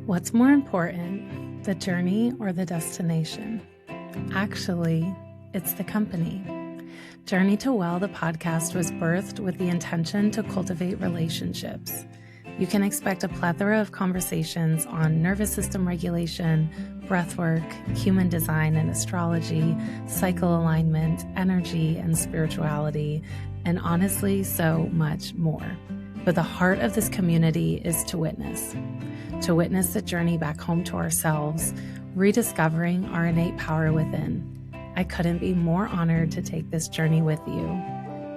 What's more important, the journey or the destination? Actually, it's the company. Journey to Well, the podcast, was birthed with the intention to cultivate relationships. You can expect a plethora of conversations on nervous system regulation, breathwork, human design and astrology, cycle alignment, energy and spirituality, and honestly, so much more. But the heart of this community is to witness the journey back home to ourselves, rediscovering our innate power within. I couldn't be more honored to take this journey with you.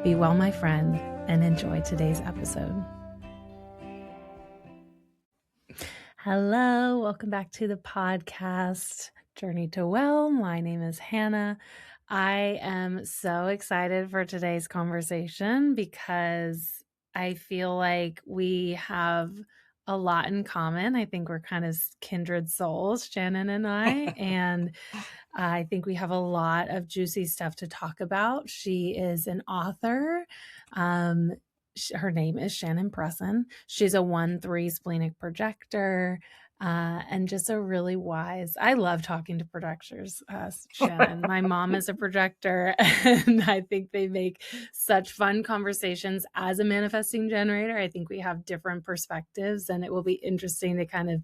Be well, my friend, and enjoy today's episode. Hello, welcome back to the podcast, Journey to Well. My name is Hannah. I am so excited for today's conversation because I feel like we have a lot in common. I think we're kind of kindred souls, Shannon and I, and I think we have a lot of juicy stuff to talk about. She is an author. Her name is Shannon Presson. She's a 1/3 splenic projector, and just a really wise. I love talking to projectors, Shannon. My mom is a projector, and I think they make such fun conversations as a manifesting generator. I think we have different perspectives, and it will be interesting to kind of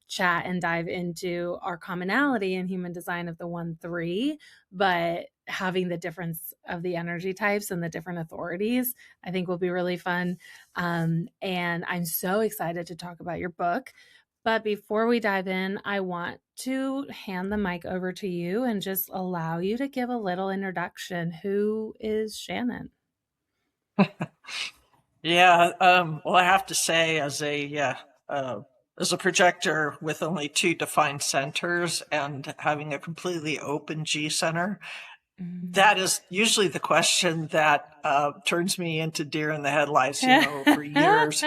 chat and dive into our commonality in human design of the 1/3, but having the difference of the energy types and the different authorities, I think will be really fun. And I'm so excited to talk about your book. But before we dive in, I want to hand the mic over to you and just allow you to give a little introduction. Who is Shannon? Well, I have to say, as a projector with only 2 defined centers and having a completely open G center, that is usually the question that turns me into deer in the headlights. For years,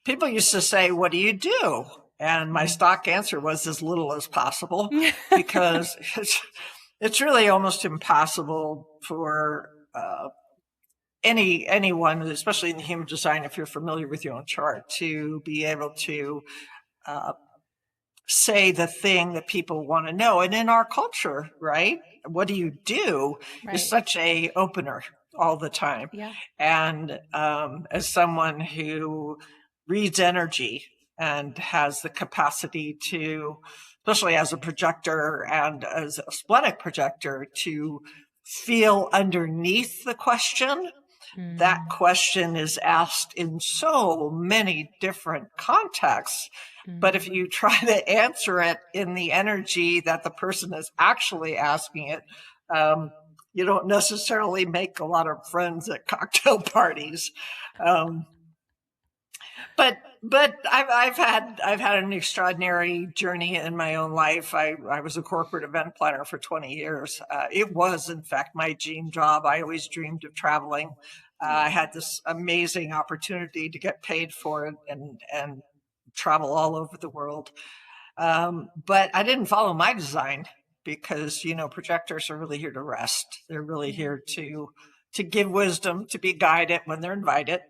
people used to say, "What do you do?" And my stock answer was as little as possible, because it's really almost impossible for anyone, especially in the human design, if you're familiar with your own chart, to be able to say the thing that people want to know. And in our culture, right, what do you do is such a opener all the time. Yeah. And as someone who reads energy and has the capacity to, especially as a projector and as a splenic projector, to feel underneath the question. That question is asked in so many different contexts. But if you try to answer it in the energy that the person is actually asking it, you don't necessarily make a lot of friends at cocktail parties. But I've had an extraordinary journey in my own life. I was a corporate event planner for 20 years. It was, in fact, my dream job. I always dreamed of traveling. I had this amazing opportunity to get paid for it and travel all over the world. But I didn't follow my design because, projectors are really here to rest. They're really here to give wisdom, to be guided when they're invited.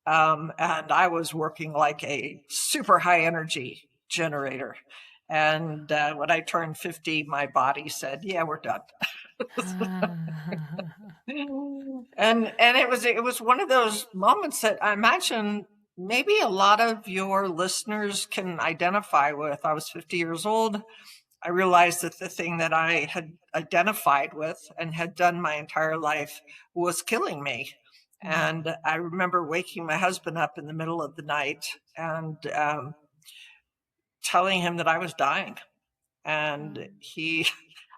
And I was working like a super high energy generator. And when I turned 50, my body said, "Yeah, we're done." And it was one of those moments that I imagine maybe a lot of your listeners can identify with. I was 50 years old. I realized that the thing that I had identified with and had done my entire life was killing me. And I remember waking my husband up in the middle of the night and telling him that I was dying. And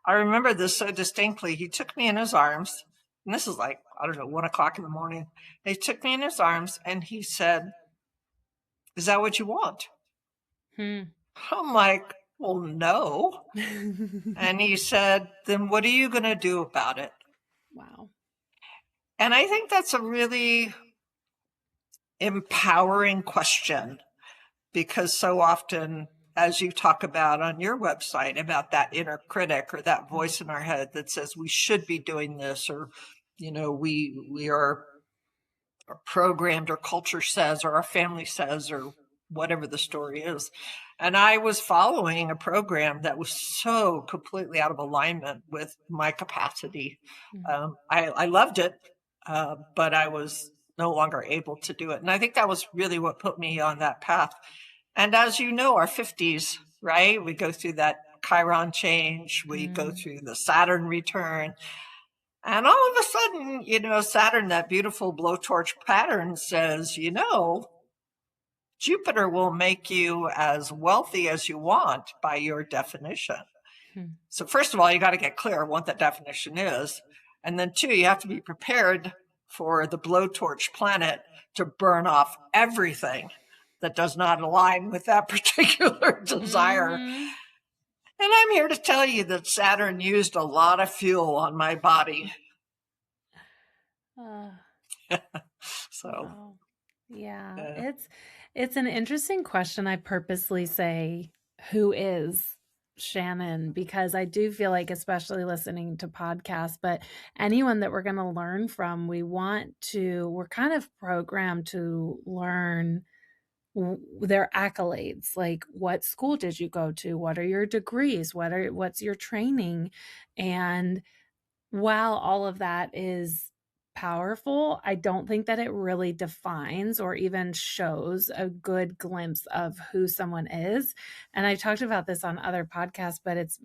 I remember this so distinctly. He took me in his arms, and this is like, 1 o'clock in the morning. He took me in his arms and he said, "Is that what you want?" I'm like, "Well, no." And he said, "Then what are you going to do about it?" Wow. And I think that's a really empowering question, because so often, as you talk about on your website, about that inner critic or that voice in our head that says we should be doing this, or, we are programmed, or culture says, or our family says, or whatever the story is. And I was following a program that was so completely out of alignment with my capacity. I loved it, but I was no longer able to do it. And I think that was really what put me on that path. And as you know, our 50s, right? We go through that Chiron change, we go through the Saturn return. And all of a sudden, Saturn, that beautiful blowtorch pattern says, Jupiter will make you as wealthy as you want by your definition. So first of all, you got to get clear on what that definition is. And then two, you have to be prepared for the blowtorch planet to burn off everything that does not align with that particular desire. And I'm here to tell you that Saturn used a lot of fuel on my body. So, wow. Yeah, it's an interesting question. I purposely say, who is Shannon? Because I do feel like, especially listening to podcasts, but anyone that we're going to learn from, we're kind of programmed to learn their accolades, like what school did you go to, what are your degrees, what's your training. And while all of that is powerful, I don't think that it really defines or even shows a good glimpse of who someone is. And I talked about this on other podcasts, but it's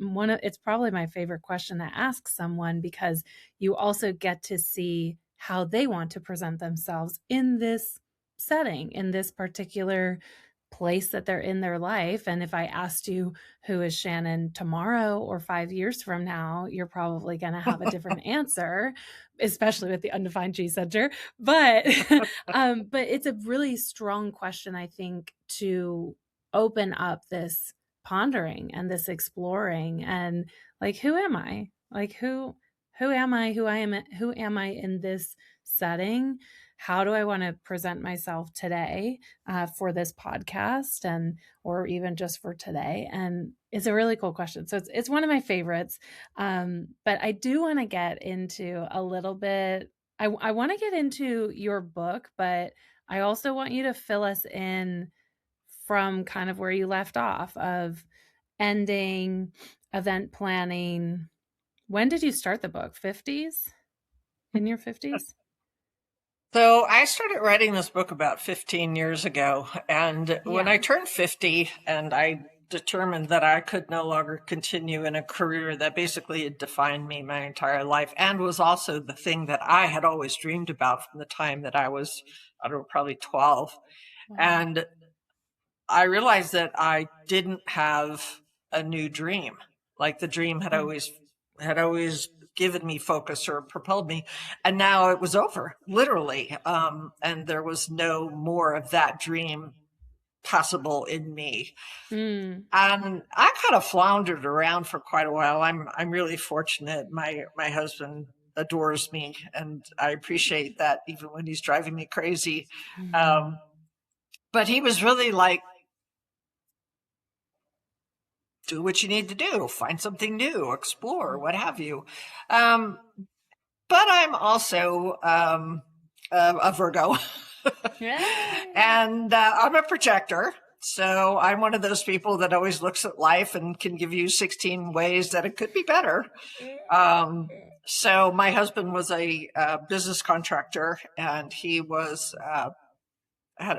probably my favorite question to ask someone, because you also get to see how they want to present themselves in this setting, in this particular place that they're in their life. And if I asked you, who is Shannon tomorrow or 5 years from now, you're probably going to have a different answer, especially with the undefined G center. But it's a really strong question, I think, to open up this pondering and this exploring, and like, who am I? Like, who am I? Who am I in this setting? How do I want to present myself today for this podcast, or even just for today? And it's a really cool question. So it's one of my favorites. But I do want to get into a little bit. I want to get into your book, but I also want you to fill us in from kind of where you left off, of ending, event planning. When did you start the book? 50s? In your 50s? So I started writing this book about 15 years ago. And when I turned 50 and I determined that I could no longer continue in a career that basically had defined me my entire life, and was also the thing that I had always dreamed about from the time that I was, I don't know, probably 12. Wow. And I realized that I didn't have a new dream. Like the dream had always given me focus or propelled me. And now it was over, literally. And there was no more of that dream possible in me. And I kind of floundered around for quite a while. I'm really fortunate. My husband adores me, and I appreciate that, even when he's driving me crazy. But he was really like, do what you need to do, find something new, explore, what have you. But I'm also a Virgo. And I'm a projector. So I'm one of those people that always looks at life and can give you 16 ways that it could be better. So my husband was a business contractor, and he was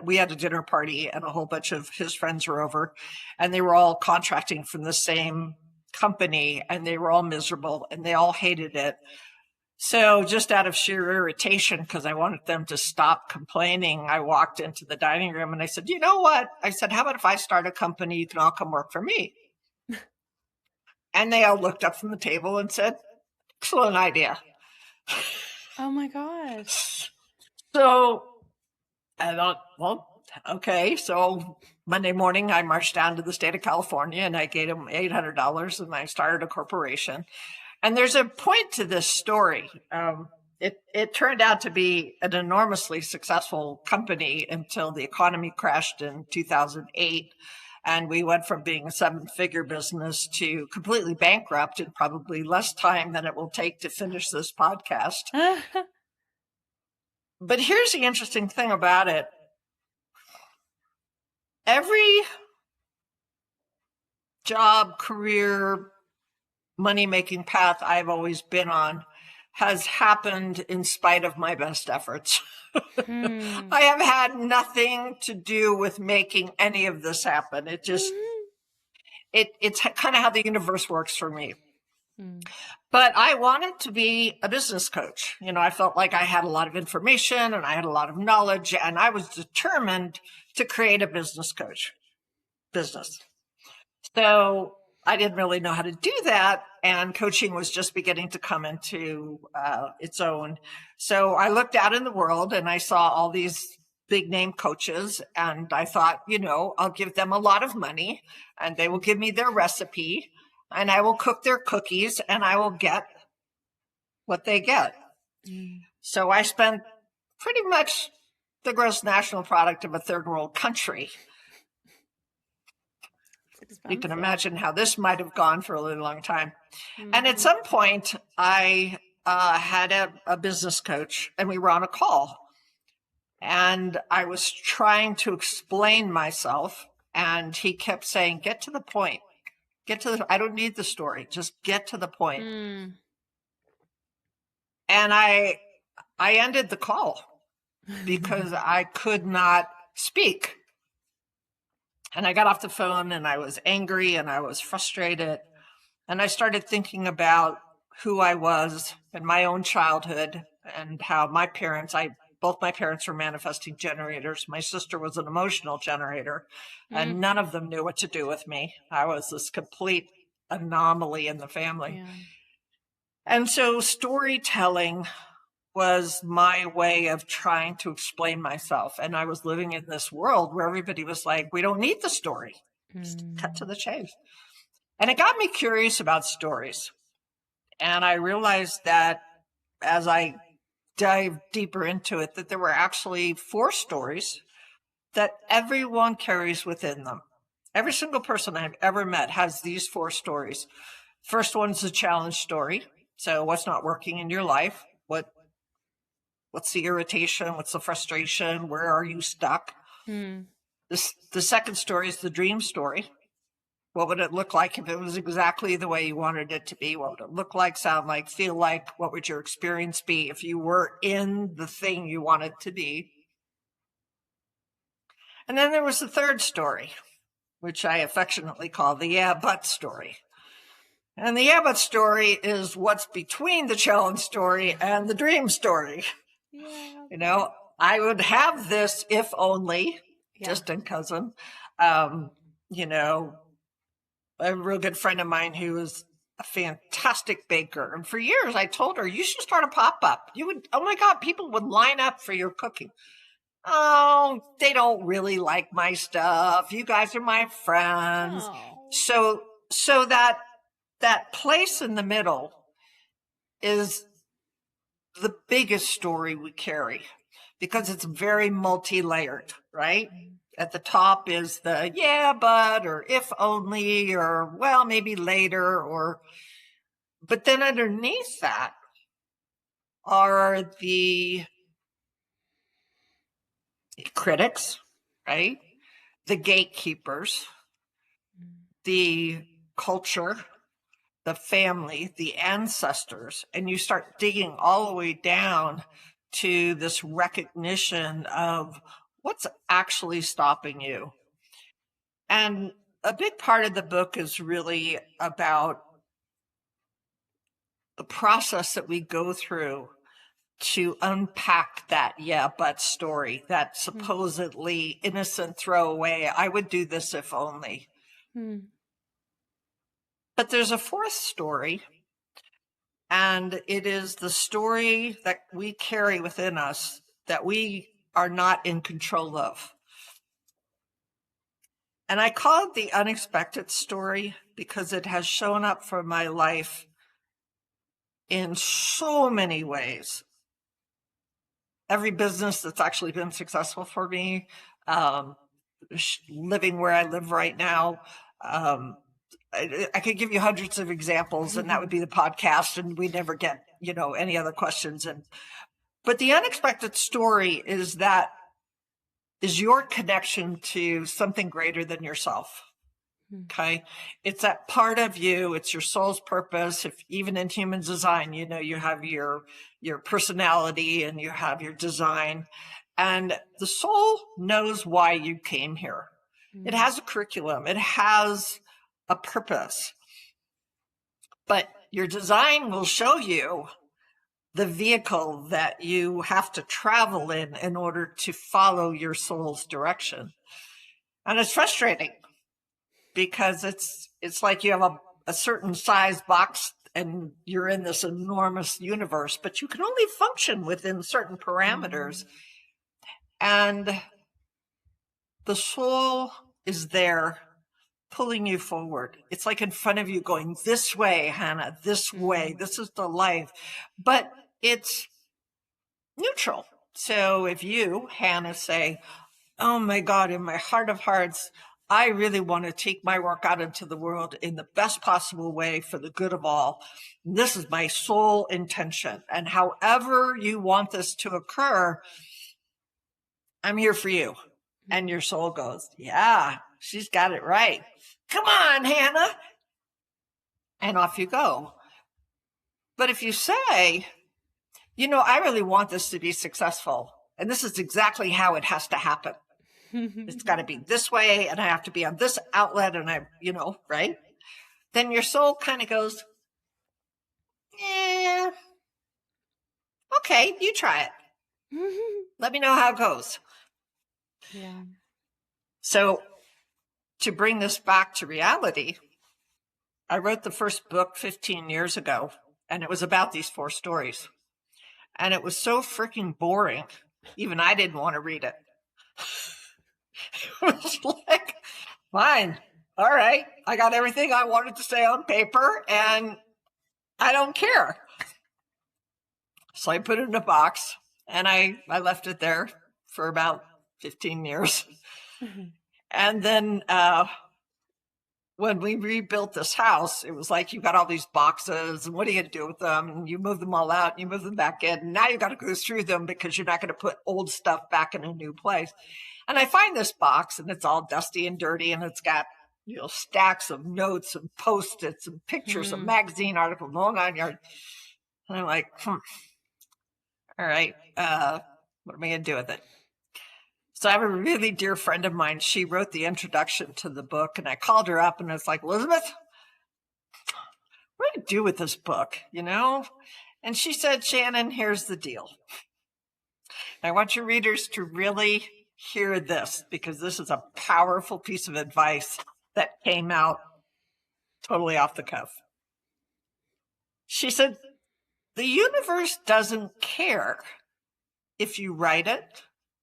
we had a dinner party, and a whole bunch of his friends were over, and they were all contracting from the same company, and they were all miserable and they all hated it. So just out of sheer irritation, because I wanted them to stop complaining, I walked into the dining room and I said, you know what? I said, how about if I start a company, you can all come work for me? And they all looked up from the table and said, excellent idea. Oh my gosh. So I thought, well, okay. So Monday morning, I marched down to the state of California and I gave them $800 and I started a corporation. And there's a point to this story. It turned out to be an enormously successful company until the economy crashed in 2008. And we went from being a 7-figure business to completely bankrupt in probably less time than it will take to finish this podcast. But here's the interesting thing about it. every job, career, money-making path I've always been on has happened in spite of my best efforts. Hmm. I have had nothing to do with making any of this happen. It's kind of how the universe works for me. But I wanted to be a business coach. I felt like I had a lot of information and I had a lot of knowledge, and I was determined to create a business coach business. So I didn't really know how to do that, and coaching was just beginning to come into its own. So I looked out in the world and I saw all these big name coaches, and I thought, I'll give them a lot of money and they will give me their recipe and I will cook their cookies and I will get what they get. So I spent pretty much the gross national product of a third world country. You can imagine how this might have gone for a really long time. And at some point, I had a business coach, and we were on a call. And I was trying to explain myself, and he kept saying, "Get to the point. I don't need the story. Just get to the point." And I ended the call because I could not speak. And I got off the phone and I was angry and I was frustrated. And I started thinking about who I was in my own childhood and how both my parents were manifesting generators. My sister was an emotional generator, and none of them knew what to do with me. I was this complete anomaly in the family. Yeah. And so storytelling was my way of trying to explain myself. And I was living in this world where everybody was like, we don't need the story. Just cut to the chase. And it got me curious about stories. And I realized that as I dived deeper into it, that there were actually 4 stories that everyone carries within them. Every single person I've ever met has these 4 stories. First one's the challenge story. So what's not working in your life? What's the irritation? What's the frustration? Where are you stuck? The second story is the dream story. What would it look like if it was exactly the way you wanted it to be? What would it look like, sound like, feel like? What would your experience be if you were in the thing you wanted to be? And then there was the third story, which I affectionately call the yeah, but story. And the yeah, but story is what's between the challenge story and the dream story. Yeah. I would have this if only, distant cousin. A real good friend of mine who was a fantastic baker. And for years I told her, you should start a pop-up. Oh my God, people would line up for your cooking. Oh, they don't really like my stuff. You guys are my friends. Oh. So that place in the middle is the biggest story we carry because it's very multi-layered, right? At the top is the yeah, but, or if only, or well, maybe later, but then underneath that are the critics, right? The gatekeepers, the culture, the family, the ancestors, and you start digging all the way down to this recognition of what's actually stopping you. And a big part of the book is really about the process that we go through to unpack that yeah, but story, that supposedly innocent throwaway, I would do this if only. But there's a fourth story, and it is the story that we carry within us that we are not in control of. And I call it the unexpected story because it has shown up for my life in so many ways. Every business that's actually been successful for me, living where I live right now, I could give you hundreds of examples, and that would be the podcast, and we never get, any other questions. But the unexpected story is that is your connection to something greater than yourself. Okay. It's that part of you. It's your soul's purpose. If even in human design, you know, you have your personality and you have your design, and the soul knows why you came here. It has a curriculum. It has a purpose, but your design will show you the vehicle that you have to travel in order to follow your soul's direction. And it's frustrating because it's like you have a certain size box and you're in this enormous universe, but you can only function within certain parameters. And the soul is there pulling you forward. It's like in front of you going, this way, Hannah, this way, this is the life. But it's neutral. So if you, Hannah, say, oh my God, in my heart of hearts, I really want to take my work out into the world in the best possible way for the good of all. This is my sole intention. And however you want this to occur, I'm here for you. And your soul goes, yeah, she's got it right. Come on, Hannah. And off you go. But if you say, you know, I really want this to be successful, and this is exactly how it has to happen. It's got to be this way, and I have to be on this outlet, and I, you know, right? Then your soul kind of goes, yeah, okay, you try it. Let me know how it goes. Yeah. So to bring this back to reality, I wrote the first book 15 years ago, and it was about these 4 stories. And it was so freaking boring. Even I didn't want to read it. It was like, fine. All right. I got everything I wanted to say on paper and I don't care. So I put it in a box and I left it there for about 15 years. And then when we rebuilt this house, it was like, you got all these boxes and what are you going to do with them? And you move them all out and you move them back in. And now you got to go through them because you're not going to put old stuff back in a new place. And I find this box and it's all dusty and dirty and it's got, you know, stacks of notes and Post-its and pictures of magazine articles, long on yard. And I'm like, all right, what am I going to do with it? So I have a really dear friend of mine. She wrote the introduction to the book, and I called her up and I was like, Elizabeth, what do you do with this book, you know? And she said, Shannon, here's the deal. I want your readers to really hear this because this is a powerful piece of advice that came out totally off the cuff. She said, the universe doesn't care if you write it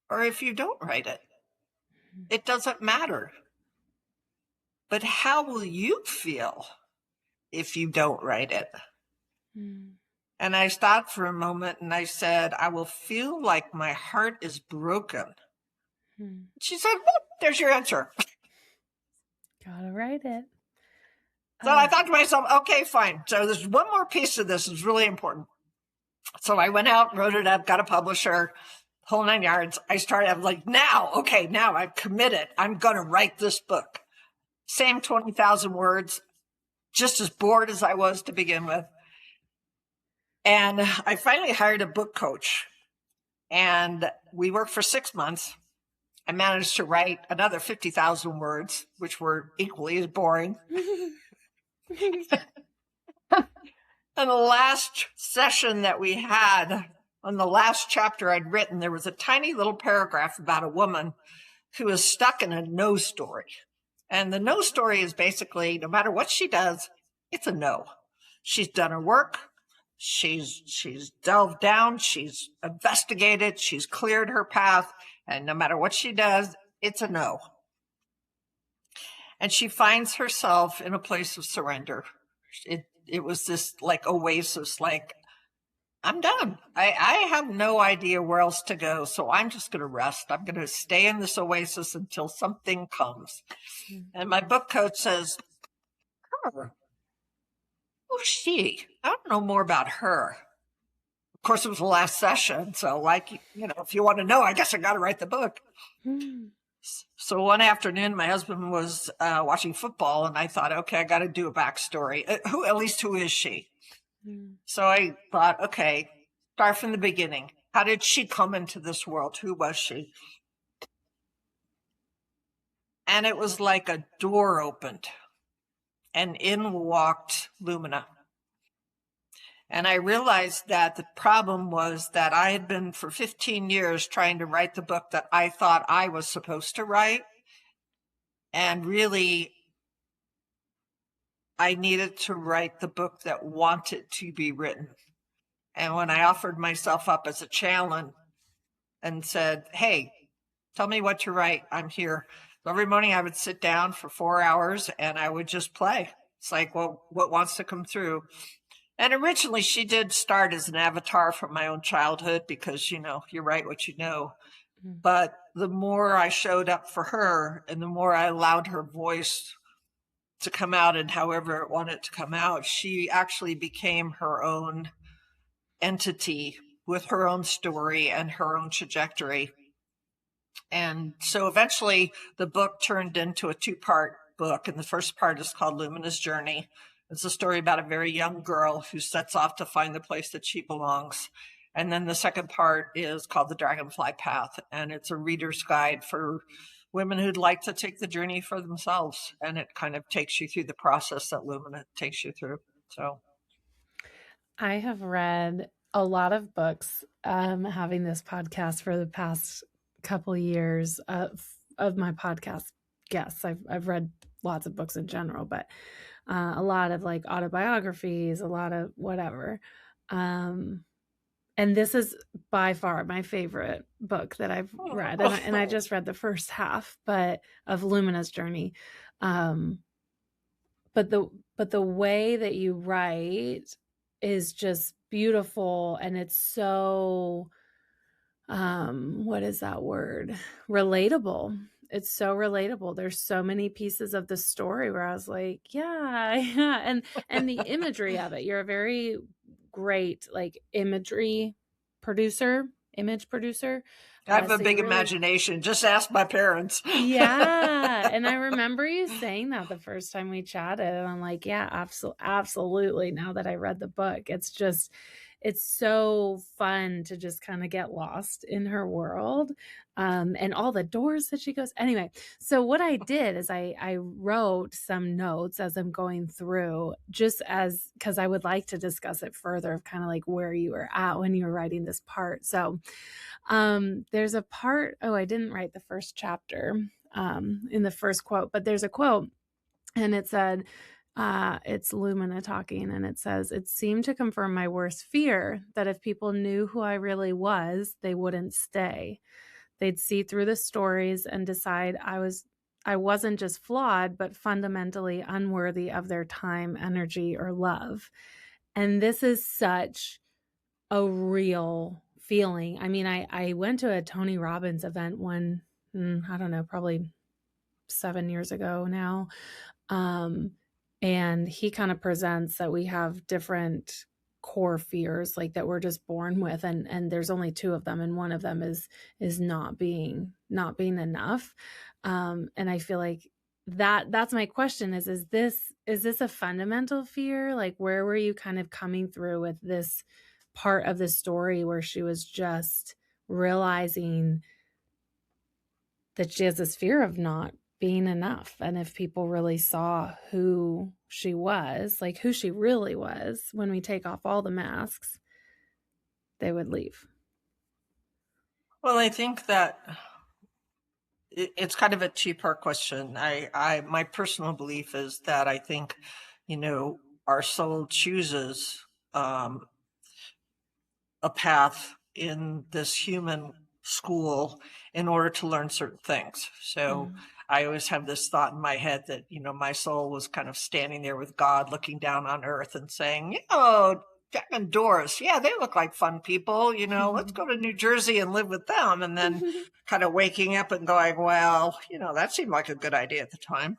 or if you don't write it. It doesn't matter. But how will you feel if you don't write it? And I stopped for a moment and I said, I will feel like my heart is broken. She said, well, there's your answer. Gotta write it. So I thought to myself, okay, fine. So there's one more piece of this is really important. So I went out, wrote it up, got a publisher, whole 9 yards. I was like, now I'm committed. I'm going to write this book. Same 20,000 words, just as bored as I was to begin with. And I finally hired a book coach and we worked for 6 months. I managed to write another 50,000 words, which were equally as boring. And the last session that we had, on the last chapter I'd written, there was a tiny little paragraph about a woman who is stuck in a no story. And the no story is basically, no matter what she does, it's a no. She's done her work. She's delved down. She's investigated. She's cleared her path. And no matter what she does, it's a no. And she finds herself in a place of surrender. It was this like oasis, like, I'm done. I have no idea where else to go. So I'm just going to rest. I'm going to stay in this oasis until something comes. And my book coach says, her. Who's she? I don't know more about her. course, it was the last session. So, like, if you want to know, I guess I got to write the book. So one afternoon, my husband was watching football, and I thought, okay, I got to do a backstory. Who is she? So I thought, okay, start from the beginning. How did she come into this world? Who was she? And it was like a door opened, and in walked Lumina. And I realized that the problem was that I had been for 15 years trying to write the book that I thought I was supposed to write. And really, I needed to write the book that wanted to be written. And when I offered myself up as a challenge and said, hey, tell me what to write, I'm here. So every morning I would sit down for 4 hours and I would just play. It's like, well, what wants to come through? And originally she did start as an avatar from my own childhood because, you write what you know. But the more I showed up for her and the more I allowed her voice to come out and however it wanted to come out, she actually became her own entity with her own story and her own trajectory. And so eventually the book turned into a 2-part book. And the first part is called Lumina's Journey. It's a story about a very young girl who sets off to find the place that she belongs. And then the second part is called The Dragonfly Path. And it's a reader's guide for women who'd like to take the journey for themselves. And it kind of takes you through the process that Lumina takes you through. So I have read a lot of books, having this podcast for the past couple years of my podcast guests. I've read lots of books in general, but a lot of like autobiographies, a lot of whatever. And this is by far my favorite book that I've read. And I just read the first half, but of Lumina's Journey. But the way that you write is just beautiful, and it's so what is that word? Relatable. It's so relatable. There's so many pieces of the story where I was like, yeah, yeah. And the imagery of it. You're a very great like image producer. I have a So big you really, imagination. Just ask my parents. yeah. And I remember you saying that the first time we chatted, and I'm like, yeah, absolutely. Now that I read the book, it's so fun to just kind of get lost in her world, and all the doors that she goes. Anyway, so what I did is I wrote some notes as I'm going through, just as because I would like to discuss it further of kind of like where you were at when you were writing this part. So there's a part, I didn't write the first chapter in the first quote, but there's a quote, and it said, it's Lumina talking, and it says, it seemed to confirm my worst fear that if people knew who I really was, they wouldn't stay. They'd see through the stories and decide I wasn't just flawed, but fundamentally unworthy of their time, energy, or love. And this is such a real feeling. I mean, I went to a Tony Robbins event I don't know, probably 7 years ago now. And he kind of presents that we have different core fears, like that we're just born with, and there's only 2 of them, and one of them is not being enough. And I feel like that's my question is this a fundamental fear? Like, where were you kind of coming through with this part of the story where she was just realizing that she has this fear of not being enough? And if people really saw who she was, like who she really was, when we take off all the masks, they would leave. Well, I think that it's kind of a 2-part question. My personal belief is that I think, our soul chooses a path in this human school in order to learn certain things. So I always have this thought in my head that, my soul was kind of standing there with God looking down on earth and saying, Jack and Doris, yeah, they look like fun people, let's go to New Jersey and live with them. And then kind of waking up and going, well, that seemed like a good idea at the time.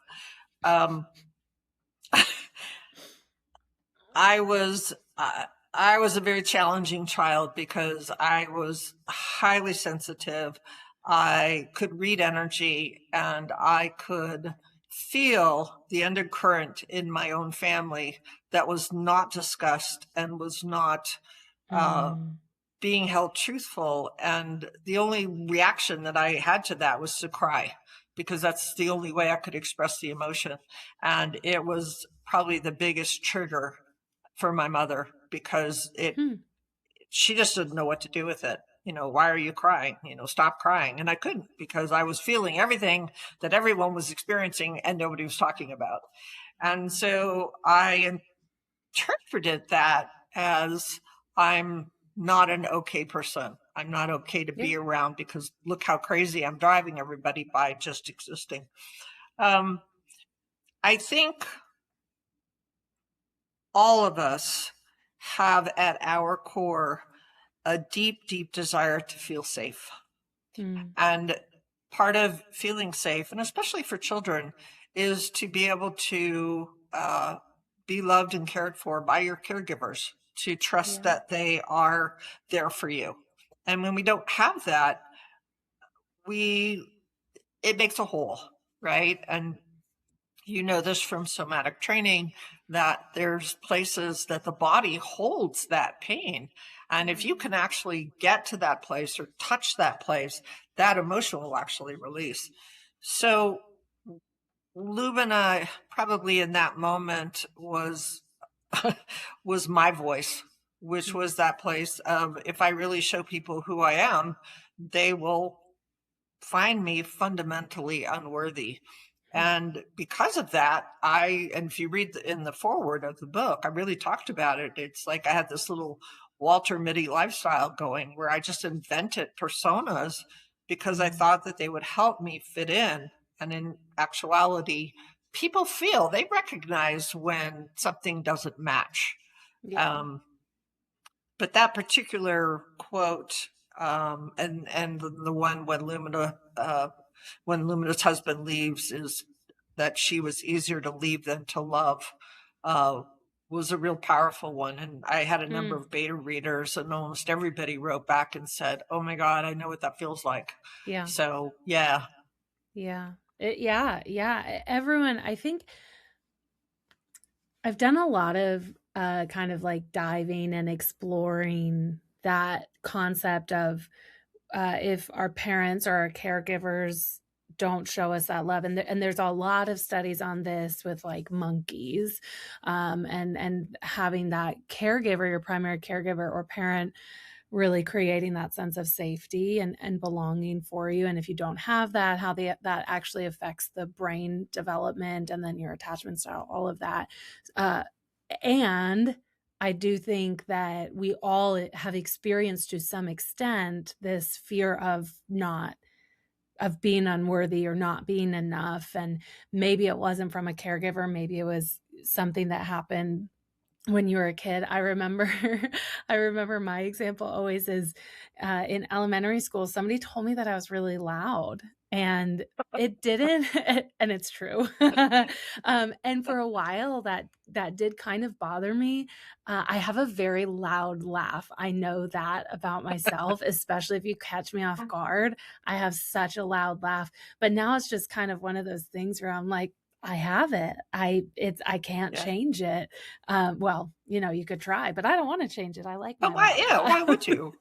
I was I was a very challenging child because I was highly sensitive. I could read energy and I could feel the undercurrent in my own family that was not discussed and was not uh, Mm, being held truthful. And the only reaction that I had to that was to cry because that's the only way I could express the emotion. And it was probably the biggest trigger for my mother because hmm, she just didn't know what to do with it. Why are you crying? Stop crying. And I couldn't because I was feeling everything that everyone was experiencing and nobody was talking about. And so I interpreted that as I'm not an okay person. I'm not okay to yeah. be around because look how crazy I'm driving everybody by just existing. Um, I think all of us have at our core a deep, deep desire to feel safe. Mm, And part of feeling safe, and especially for children, is to be able to be loved and cared for by your caregivers, to trust yeah. that they are there for you. And when we don't have that, we it makes a hole, right? And you know this from somatic training that there's places that the body holds that pain. And if you Mm, can actually get to that place or touch that place, that emotion will actually release. So Lumina probably in that moment was my voice, which mm, was that place of if I really show people who I am, they will find me fundamentally unworthy. mm, And because of that, and if you read in the foreword of the book, I really talked about it. It's like I had this little Walter Mitty lifestyle going where I just invented personas because I mm. thought that they would help me fit in. And in actuality, people they recognize when something doesn't match. Yeah. Um, but that particular quote, and the one when Lumina's husband leaves, is that she was easier to leave than to love, uh, was a real powerful one. And I had a number Mm, of beta readers, and almost everybody wrote back and said, "Oh my God, I know what that feels like." yeah. So yeah, Yeah. Yeah. Yeah. Everyone, I think I've done a lot of kind of like diving and exploring that concept of if our parents or our caregivers don't show us that love, and there's a lot of studies on this with like monkeys, and having that caregiver, your primary caregiver or parent, really creating that sense of safety and belonging for you. And if you don't have that, how that actually affects the brain development and then your attachment style, all of that. Uh, and I do think that we all have experienced to some extent this fear of being unworthy or not being enough. And maybe it wasn't from a caregiver, maybe it was something that happened when you were a kid. I remember I remember my example always is, in elementary school, somebody told me that I was really loud, and it didn't and it's true. And for a while, that did kind of bother me. I have a very loud laugh. I know that about myself, especially if you catch me off guard. I have such a loud laugh, but now it's just kind of one of those things where I'm like, I have it. I can't yeah. change it. Well, you could try, but I don't want to change it. I like But my why? loud Yeah, laugh. why would you?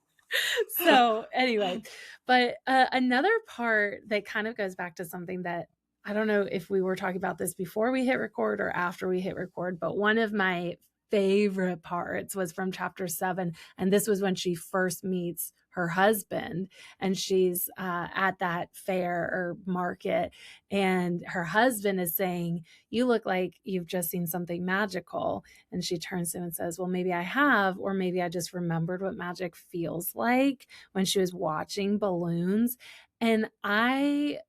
So anyway, but another part that kind of goes back to something that I don't know if we were talking about this before we hit record or after we hit record, but one of my favorite parts was from chapter 7. And this was when she first meets her husband, and she's at that fair or market, and her husband is saying, "You look like you've just seen something magical." And she turns to him and says, "Well, maybe I have, or maybe I just remembered what magic feels like when she was watching balloons." And I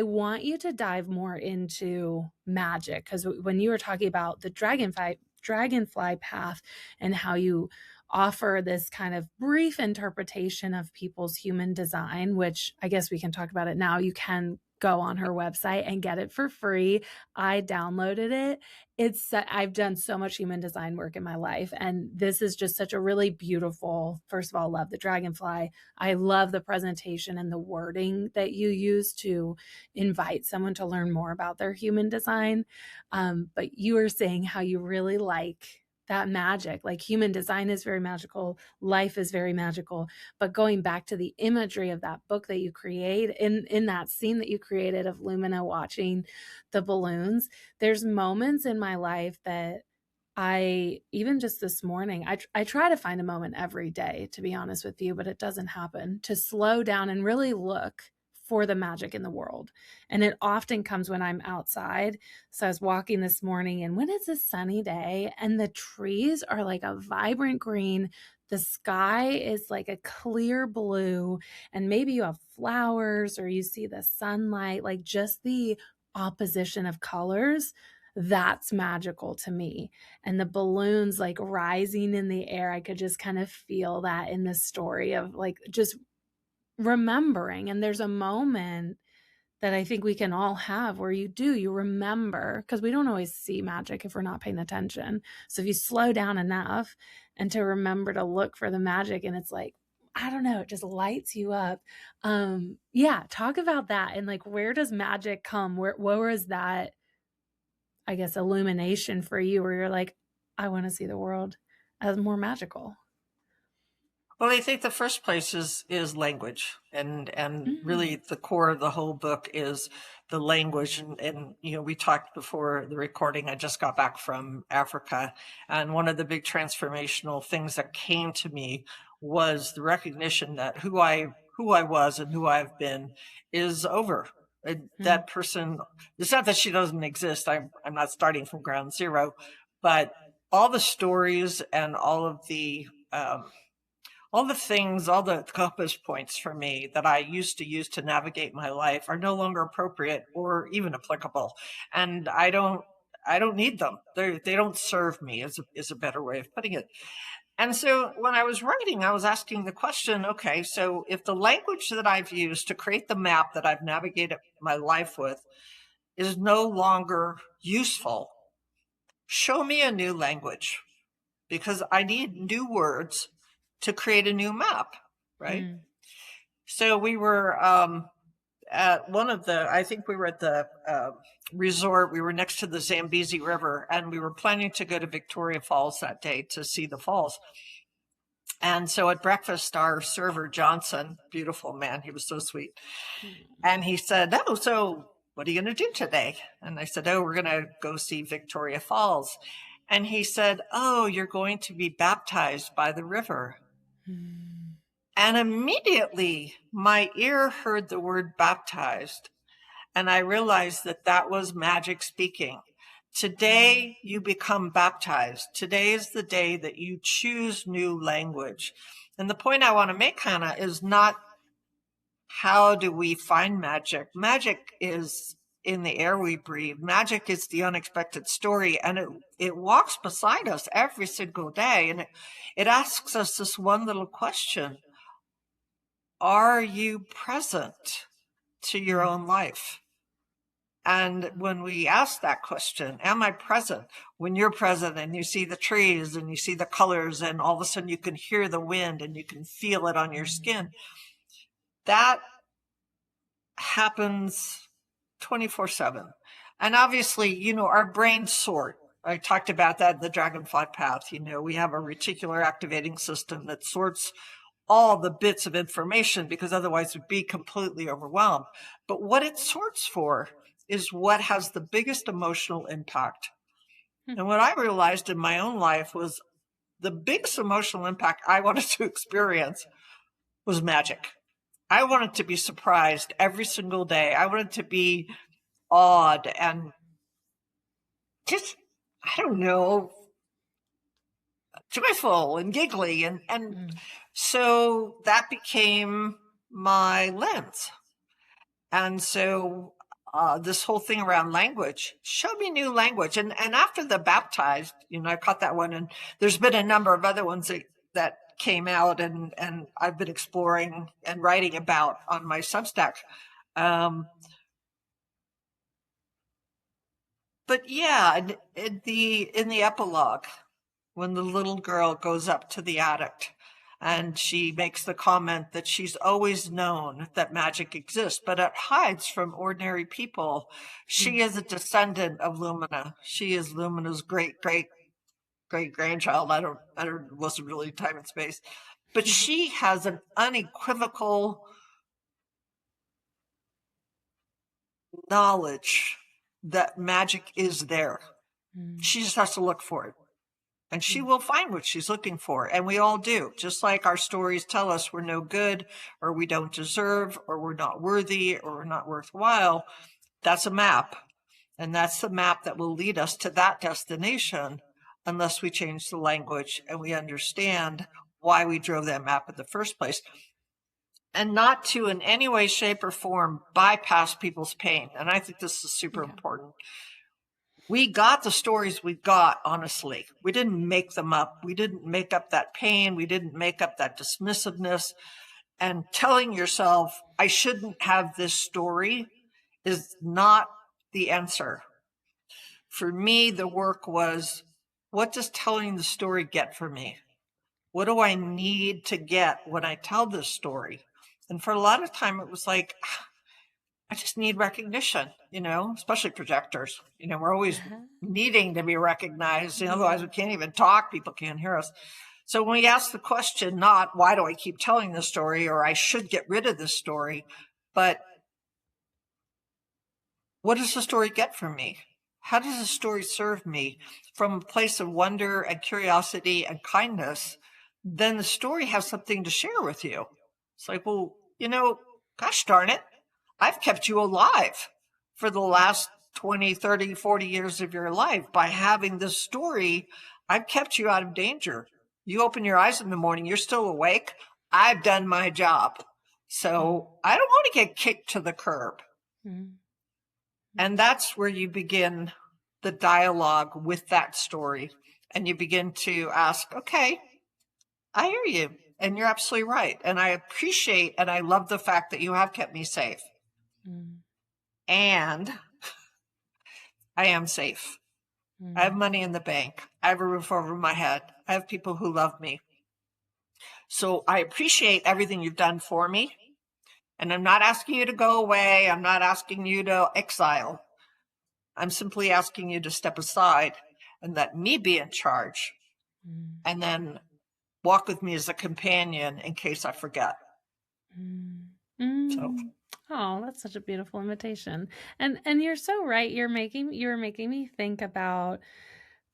want you to dive more into magic, because when you were talking about the dragonfly path and how you offer this kind of brief interpretation of people's human design, which I guess we can talk about it now. You can go on her website and get it for free. I downloaded it. I've done so much human design work in my life, and this is just such a really beautiful, first of all, love the Dragonfly. I love the presentation and the wording that you use to invite someone to learn more about their human design. But you were saying how you really like that magic. Like, human design is very magical, life is very magical. But going back to the imagery of that book that you create, in that scene that you created of Lumina watching the balloons, there's moments in my life that even just this morning, I try to find a moment every day, to be honest with you, but it doesn't happen, to slow down and really look for the magic in the world. And it often comes when I'm outside. So I was walking this morning, and when it's a sunny day and the trees are like a vibrant green, the sky is like a clear blue, and maybe you have flowers or you see the sunlight, like just the opposition of colors, that's magical to me. And the balloons like rising in the air, I could just kind of feel that in the story of like just remembering. And there's a moment that I think we can all have where you remember, because we don't always see magic if we're not paying attention. So if you slow down enough and to remember to look for the magic, and it's like, I don't know, it just lights you up. Yeah, talk about that. And like, where does magic come? Where was that, I guess, illumination for you where you're like, I want to see the world as more magical? Well, I think the first place is language, and really the core of the whole book is the language. And we talked before the recording. I just got back from Africa, and one of the big transformational things that came to me was the recognition that who I was and who I've been is over. That person, it's not that she doesn't exist. I'm not starting from ground zero, but all the stories and all the things, all the compass points for me that I used to use to navigate my life are no longer appropriate or even applicable. And I don't need them. They don't serve me, is a better way of putting it. And so when I was writing, I was asking the question, okay, so if the language that I've used to create the map that I've navigated my life with is no longer useful, show me a new language, because I need new words to create a new map, right? So we were at I think we were at the resort. We were next to the Zambezi River, and we were planning to go to Victoria Falls that day to see the falls. And so at breakfast, our server, Johnson, beautiful man, he was so sweet. And he said, "Oh, so what are you going to do today?" And I said, "Oh, we're going to go see Victoria Falls." And he said, "Oh, you're going to be baptized by the river." And immediately my ear heard the word baptized, and I realized that that was magic speaking. Today you become baptized. Today is the day that you choose new language. And the point I want to make, Hannah, is not how do we find magic. Magic is in the air we breathe. Magic is the unexpected story, and it walks beside us every single day, and it asks us this one little question: are you present to your own life? And when we ask that question, am I present? When you're present and you see the trees and you see the colors, and all of a sudden you can hear the wind and you can feel it on your skin, that happens 24/7. And obviously, our brains sort. I talked about that in the Dragonfly path. We have a reticular activating system that sorts all the bits of information, because otherwise we'd be completely overwhelmed. But what it sorts for is what has the biggest emotional impact. And what I realized in my own life was the biggest emotional impact I wanted to experience was magic. I wanted to be surprised every single day. I wanted to be awed and just, I don't know, joyful and giggly. And so that became my lens. And so this whole thing around language, show me new language. And after the baptized, I caught that one. And there's been a number of other ones that came out and I've been exploring and writing about on my Substack. But yeah, in the epilogue, when the little girl goes up to the attic and she makes the comment that she's always known that magic exists, but it hides from ordinary people. She is a descendant of Lumina. She is Lumina's great great great grandchild. I don't wasn't really time and space, but she has an unequivocal knowledge that magic is there. She just has to look for it. And she will find what she's looking for. And we all do. Just like our stories tell us we're no good, or we don't deserve, or we're not worthy, or we're not worthwhile. That's a map. And that's the map that will lead us to that destination unless we change the language and we understand why we drove that map in the first place. And not to in any way, shape, or form bypass people's pain. And I think this is super important. We got the stories we got, honestly. We didn't make them up. We didn't make up that pain. We didn't make up that dismissiveness. And telling yourself, I shouldn't have this story, is not the answer. For me, the work was, what does telling the story get for me? What do I need to get when I tell this story? And for a lot of time, it was like, I just need recognition, especially projectors. We're always needing to be recognized. Otherwise we can't even talk. People can't hear us. So when we ask the question, not why do I keep telling this story, or I should get rid of this story, but what does the story get from me? How does the story serve me from a place of wonder and curiosity and kindness? Then the story has something to share with you. It's like, well, gosh darn it. I've kept you alive for the last 20, 30, 40 years of your life. By having this story, I've kept you out of danger. You open your eyes in the morning, you're still awake. I've done my job. So I don't want to get kicked to the curb. And that's where you begin the dialogue with that story. And you begin to ask, okay, I hear you. And you're absolutely right. And I appreciate and I love the fact that you have kept me safe. And I am safe. I have money in the bank. I have a roof over my head. I have people who love me. So I appreciate everything you've done for me. And I'm not asking you to go away. I'm not asking you to exile. I'm simply asking you to step aside and let me be in charge. And then walk with me as a companion in case I forget. So. Oh, that's such a beautiful invitation. And you're so right. You're making me think about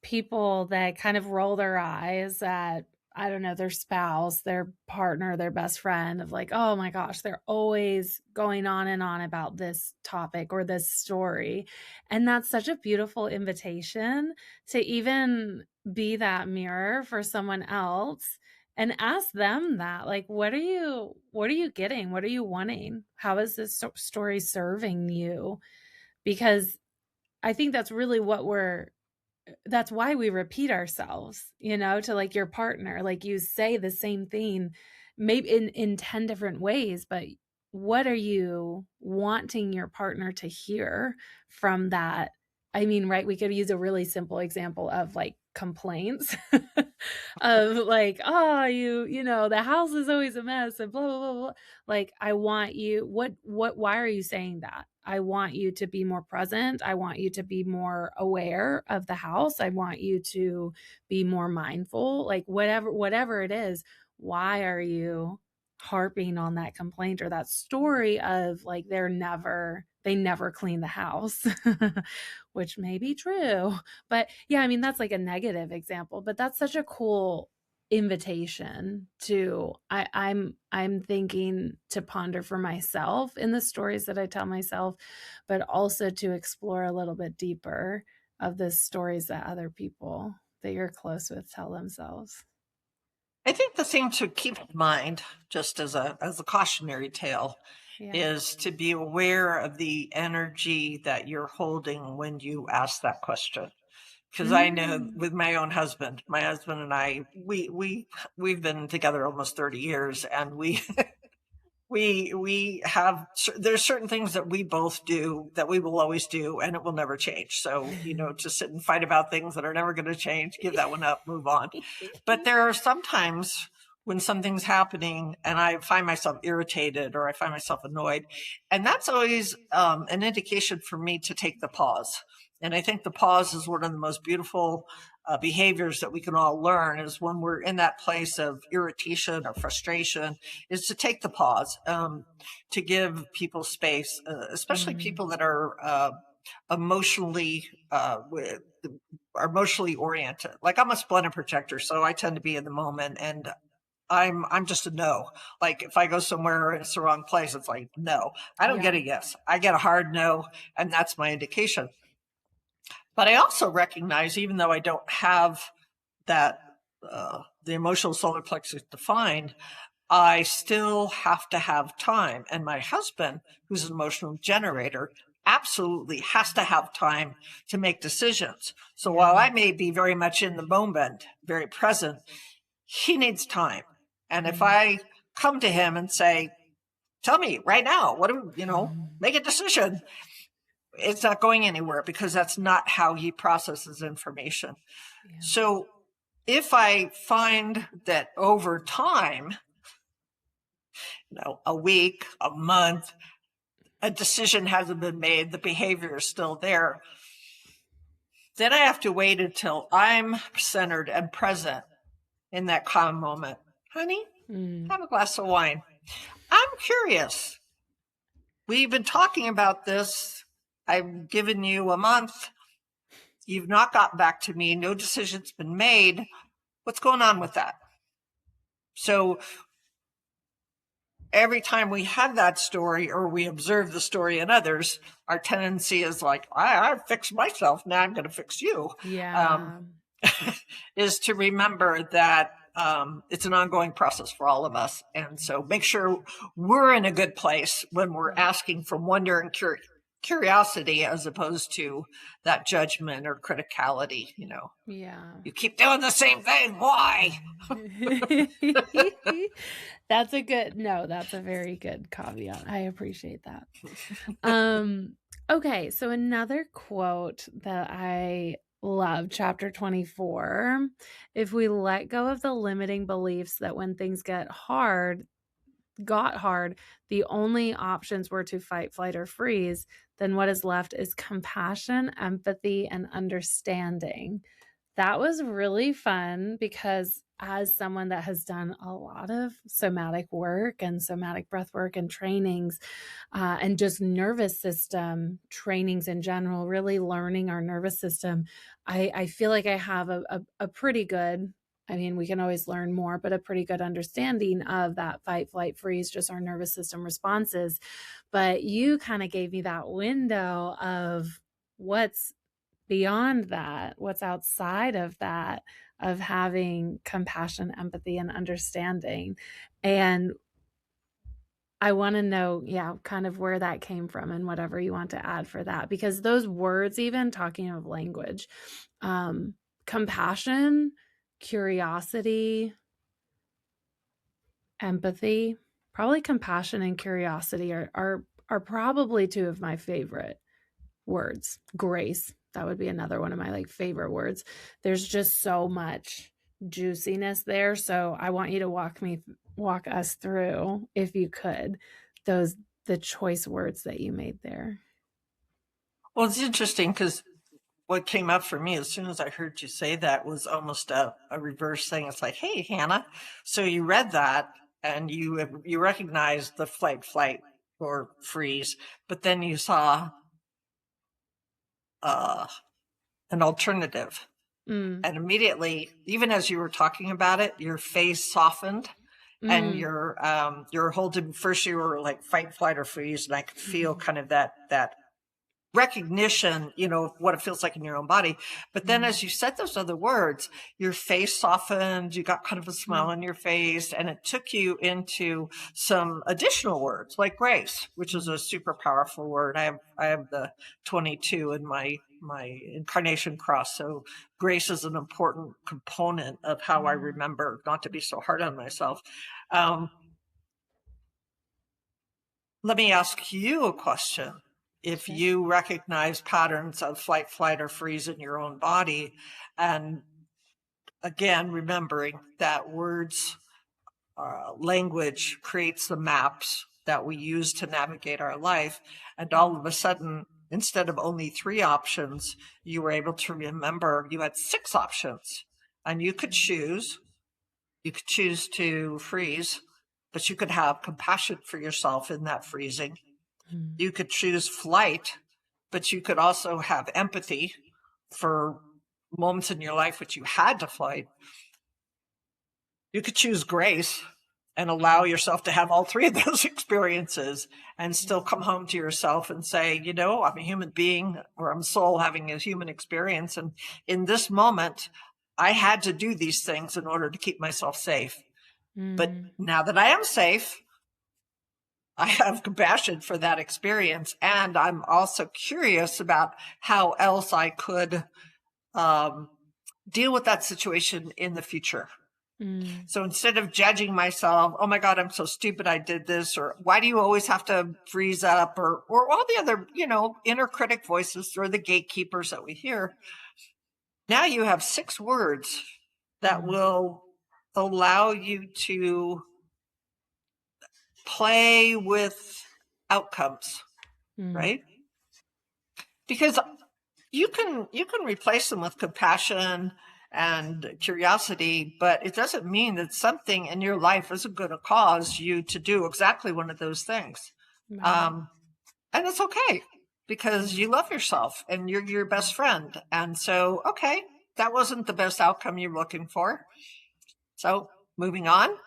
people that kind of roll their eyes at, I don't know, their spouse, their partner, their best friend, of like, oh my gosh, they're always going on and on about this topic or this story. And that's such a beautiful invitation to even be that mirror for someone else and ask them that, like, what are you getting? What are you wanting? How is this story serving you? Because I think that's really that's why we repeat ourselves, to like your partner, like you say the same thing, maybe in 10 different ways, but what are you wanting your partner to hear from that? I mean, right, we could use a really simple example of like complaints of like, oh, the house is always a mess and blah, blah, blah, blah. Like, I want you, why are you saying that? I want you to be more present. I want you to be more aware of the house. I want you to be more mindful, like whatever it is. Why are you harping on that complaint or that story of like, they never clean the house, which may be true, but yeah, I mean, that's like a negative example, but that's such a cool invitation to, I'm thinking to ponder for myself in the stories that I tell myself, but also to explore a little bit deeper of the stories that other people that you're close with tell themselves. I think the thing to keep in mind, just as a cautionary tale, is to be aware of the energy that you're holding when you ask that question. Because I know with my husband and I, we've been together almost 30 years, and we have, there's certain things that we both do that we will always do, and it will never change. So, to sit and fight about things that are never going to change, give that one up, move on. But there are some times when something's happening and I find myself irritated or I find myself annoyed. And that's always an indication for me to take the pause. And I think the pause is one of the most beautiful behaviors that we can all learn, is when we're in that place of irritation or frustration, is to take the pause, to give people space, especially people that are emotionally are emotionally oriented. Like, I'm a splendid projector, so I tend to be in the moment, and I'm just a no. Like, if I go somewhere and it's the wrong place, it's like, no, I don't Yeah. get a yes. I get a hard no, and that's my indication. But I also recognize, even though I don't have that, the emotional solar plexus defined, I still have to have time. And my husband, who's an emotional generator, absolutely has to have time to make decisions. So while I may be very much in the moment, very present, he needs time. And if I come to him and say, tell me right now, what do make a decision, it's not going anywhere, because that's not how he processes information. Yeah. So if I find that over time, a week, a month, a decision hasn't been made, the behavior is still there, then I have to wait until I'm centered and present in that calm moment. Honey, have a glass of wine. I'm curious. We've been talking about this. I've given you a month. You've not gotten back to me. No decision's been made. What's going on with that? So every time we have that story, or we observe the story in others, our tendency is like, I fixed myself, now I'm going to fix you. Yeah. Is to remember that it's an ongoing process for all of us. And so make sure we're in a good place when we're asking from wonder and curiosity, as opposed to that judgment or criticality. Yeah. You keep doing the same thing. Why? That's a very good caveat. I appreciate that. Okay, so another quote that I love, chapter 24. If we let go of the limiting beliefs that when things got hard, the only options were to fight, flight, or freeze, then what is left is compassion, empathy, and understanding. That was really fun, because as someone that has done a lot of somatic work and somatic breath work and trainings, and just nervous system trainings in general, really learning our nervous system, I feel like I have a pretty good, I mean, we can always learn more, but a pretty good understanding of that fight, flight, freeze, just our nervous system responses. But you kind of gave me that window of what's beyond that, what's outside of that, of having compassion, empathy, and understanding. And I want to know, kind of where that came from and whatever you want to add for that, because those words, even talking of language, compassion, curiosity, empathy, probably compassion and curiosity are probably two of my favorite words. Grace, that would be another one of my favorite words. There's just so much juiciness there. So I want you to walk us through, if you could, the choice words that you made there. Well, it's interesting, because what came up for me as soon as I heard you say that was almost a reverse thing. It's like, hey, Hannah, so you read that and you recognized the flight, or freeze, but then you saw an alternative. And immediately, even as you were talking about it, your face softened, and you're holding, first you were like fight, flight, or freeze, and I could feel kind of that recognition, what it feels like in your own body. But then as you said those other words, your face softened, you got kind of a smile on your face, and it took you into some additional words like grace, which is a super powerful word. I have the 22 in my incarnation cross. So grace is an important component of how I remember not to be so hard on myself. Let me ask you a question. If Sure. you recognize patterns of flight, flight, or freeze in your own body, and again, remembering that words, language creates the maps that we use to navigate our life, and all of a sudden, instead of only 3 options, you were able to remember you had 6 options, and you could choose. You could choose to freeze, but you could have compassion for yourself in that freezing. Mm. You could choose flight, but you could also have empathy for moments in your life which you had to fight. You could choose grace and allow yourself to have all 3 of those experiences and still come home to yourself and say, I'm a human being, or I'm a soul having a human experience. And in this moment, I had to do these things in order to keep myself safe. But Mm. now that I am safe, I have compassion for that experience. And I'm also curious about how else I could deal with that situation in the future. Mm. So instead of judging myself, oh my God, I'm so stupid, I did this, or why do you always have to freeze up, or all the other, inner critic voices or the gatekeepers that we hear. Now you have 6 words that Mm. will allow you to play with outcomes, Mm. right? Because you can replace them with compassion and curiosity, but it doesn't mean that something in your life isn't going to cause you to do exactly one of those things. Right. Um, and it's okay, because Mm. you love yourself and you're your best friend. And so, okay, that wasn't the best outcome you're looking for. So moving on,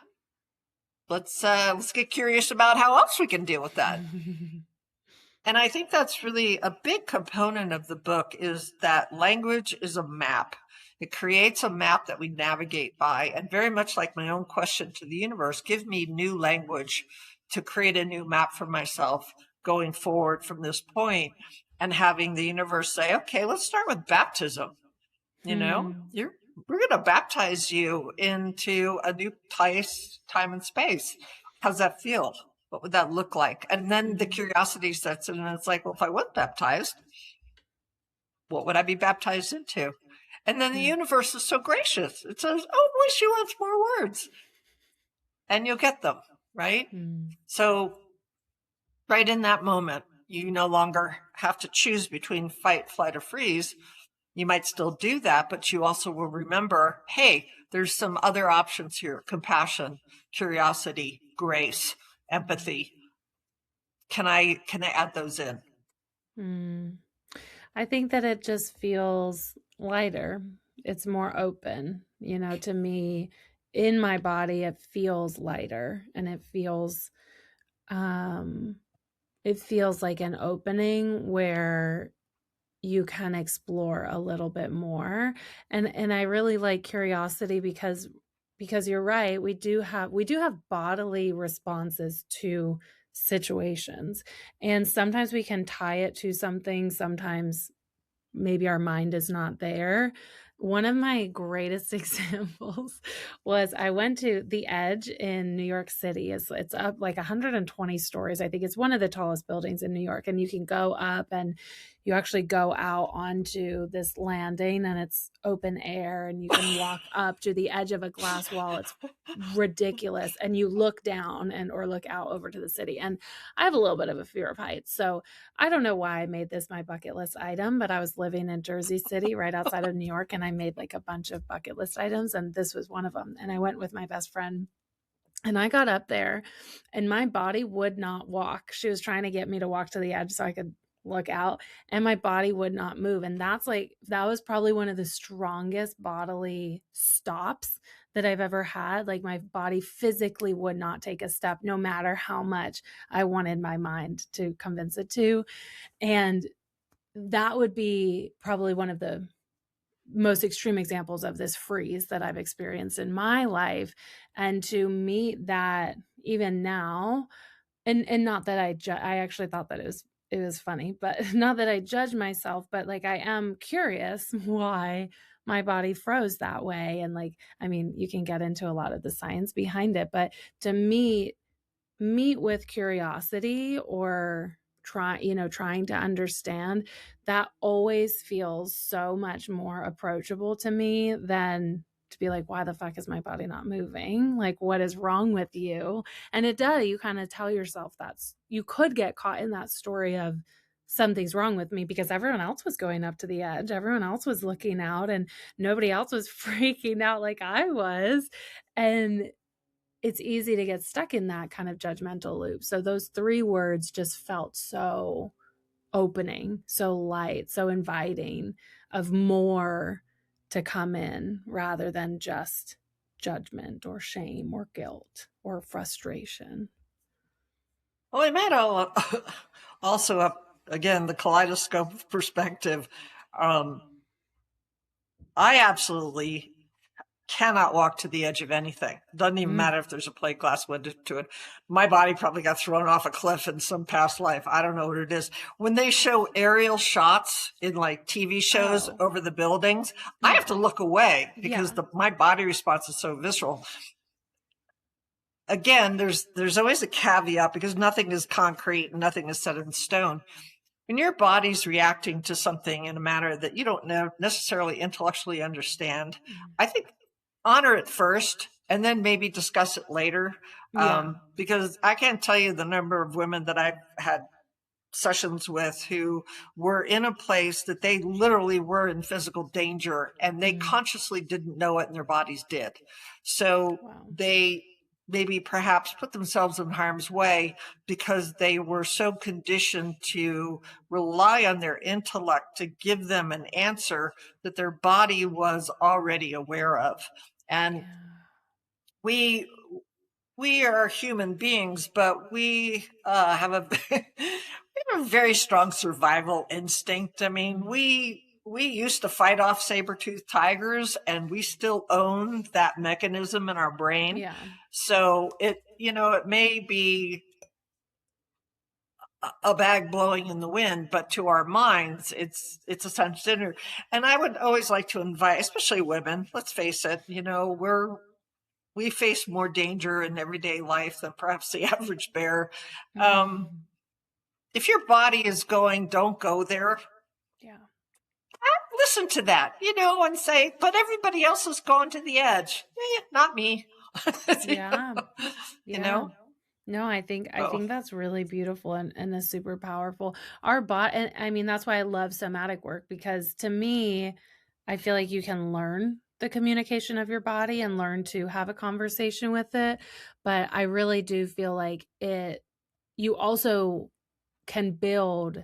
let's get curious about how else we can deal with that. And I think that's really a big component of the book, is that language is a map. It creates a map that we navigate by. And very much like my own question to the universe, give me new language to create a new map for myself going forward from this point, and having the universe say, okay, let's start with baptism. Mm. We're going to baptize you into a new place, time and space. How's that feel? What would that look like? And then the Mm. curiosity sets in, and it's like, well, if I was baptized, what would I be baptized into? And then the Mm. universe is so gracious. It says, oh boy, she wants more words. And you'll get them, right? Mm. So right in that moment, you no longer have to choose between fight, flight, or freeze. You might still do that, but you also will remember, hey, there's some other options here: compassion, curiosity, grace, empathy. Can I add those in? Mm. I think that it just feels lighter. It's more open, to me. In my body, it feels lighter, and um it feels like an opening where you can explore a little bit more. And I really like curiosity because you're right, we do have bodily responses to situations. And sometimes we can tie it to something, sometimes maybe our mind is not there. One of my greatest examples was I went to The Edge in New York City. It's up like 120 stories. I think it's one of the tallest buildings in New York, and you can go up and you actually go out onto this landing, and it's open air, and you can walk up to the edge of a glass wall. It's ridiculous, and you look down and or look out over to the city. And I have a little bit of a fear of heights, so I don't know why I made this my bucket list item, but I was living in Jersey City right outside of New York, and I made like a bunch of bucket list items, and this was one of them. And I went with my best friend, and I got up there and my body would not walk. She was trying to get me to walk to the edge so I could look out, and my body would not move. And that was probably one of the strongest bodily stops that I've ever had. Like, my body physically would not take a step, no matter how much I wanted my mind to convince it to. And that would be probably one of the most extreme examples of this freeze that I've experienced in my life. And to meet that even now, and not that I actually thought that it was funny, but not that I judge myself, but like, I am curious why my body froze that way. And like, I mean, you can get into a lot of the science behind it, but to me, meet with curiosity or trying to understand, that always feels so much more approachable to me than to be like, why the fuck is my body not moving? Like, what is wrong with you? And it does, you kind of tell yourself you could get caught in that story of something's wrong with me because everyone else was going up to the edge. Everyone else was looking out and nobody else was freaking out like I was. And it's easy to get stuck in that kind of judgmental loop. So those 3 words just felt so opening, so light, so inviting of more to come in rather than just judgment or shame or guilt or frustration. Well, it might also up again the kaleidoscope of perspective. I absolutely cannot walk to the edge of anything. Doesn't even matter if there's a plate glass window to it. My body probably got thrown off a cliff in some past life. I don't know what it is. When they show aerial shots in like TV shows over the buildings, I have to look away because my body response is so visceral. Again, there's always a caveat because nothing is concrete and nothing is set in stone. When your body's reacting to something in a manner that you don't necessarily intellectually understand, I think honor it first and then maybe discuss it later. Because I can't tell you the number of women that I've had sessions with who were in a place that they literally were in physical danger and they consciously didn't know it and their bodies did. So they maybe perhaps put themselves in harm's way because they were so conditioned to rely on their intellect to give them an answer that their body was already aware of. And we are human beings, but we have a very strong survival instinct. I mean, we used to fight off saber-toothed tigers, and we still own that mechanism in our brain. So it may be a bag blowing in the wind, but to our minds, it's a sense dinner. And I would always like to invite, especially women, let's face it, we face more danger in everyday life than perhaps the average bear. If your body is going, don't go there. Listen to that, and say, but everybody else is going to the edge. Not me. No, I think that's really beautiful and is super powerful. Our body, and I mean, that's why I love somatic work, because to me, I feel like you can learn the communication of your body and learn to have a conversation with it. But I really do feel like you also can build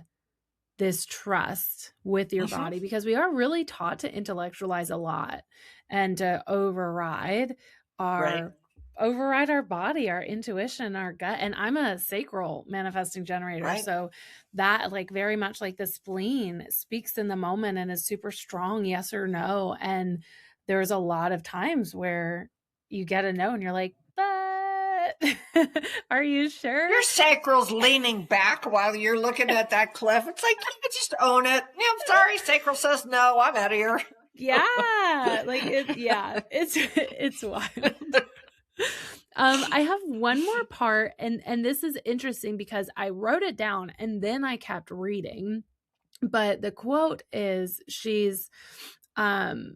this trust with your body, because we are really taught to intellectualize a lot and to override our body, our intuition, our gut. And I'm a sacral manifesting generator. So that, like, very much like the spleen, speaks in the moment and is super strong, yes or no. And there's a lot of times where you get a no and you're like, but are you sure? Your sacral's leaning back while you're looking at that cliff. It's like, just own it. Yeah, I'm sorry. Sacral says no. I'm out of here. It's wild. I have one more part, and this is interesting because I wrote it down and then I kept reading. But the quote is, I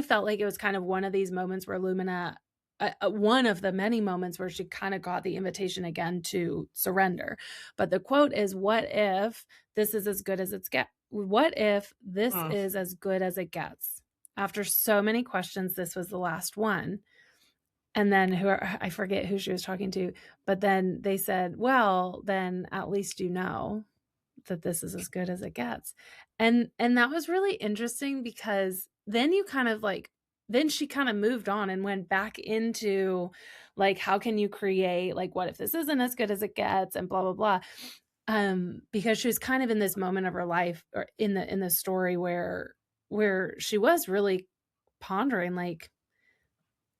felt like it was kind of one of these moments where Lumina, one of the many moments where she kind of got the invitation again to surrender. But the quote is, what if this is as good as it gets? What if this is as good as it gets? After so many questions, this was the last one. And then I forget who she was talking to, but then they said, well, then at least you know that this is as good as it gets. And that was really interesting, because then then she kind of moved on and went back into, like, how can you create, like, what if this isn't as good as it gets, and blah, blah, blah. Because she was kind of in this moment of her life, or in the story where she was really pondering, like,